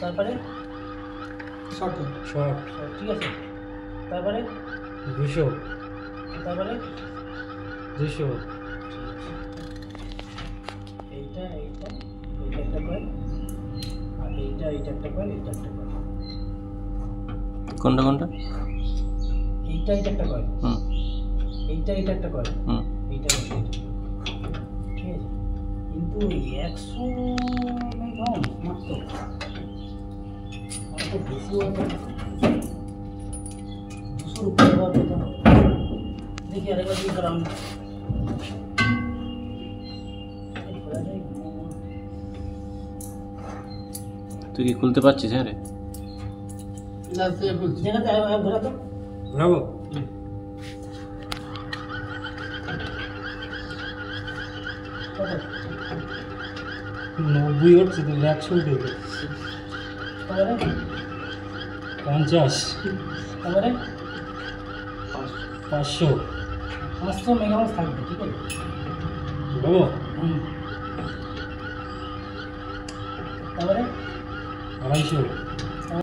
তারপরে short short ঠিক আছে, তারপরে 200 তারপরে 200 এইটা এইটা এইটা একটা কয়েল, আর এইটা এইটা একটা কয়েল, এইটা একটা কয়েল। কোনটা কোনটা? এইটা এইটা একটা কয়েল, হুম এইটা এইটা একটা কয়েল, হুম এইটা এইটা একটা কয়েল। ঠিক আছে, কিন্তু 100 কম মাত্র, আমার তো বেশি হবে, 200 উপরে হবে তো। দেখি আরেকবার দিয়ে করাম। তুই কি খুলতে পারছিস? হ্যাঁ রে, যেখানে ঘোরা তো ঘোরাবো। কত 90 হচ্ছে তো 100 উঠে তারপরে 50 তারপরে 500 500 মেগাওয়াট থাকবে। ঠিক আছে, ঘোরাবো। তারপরে 250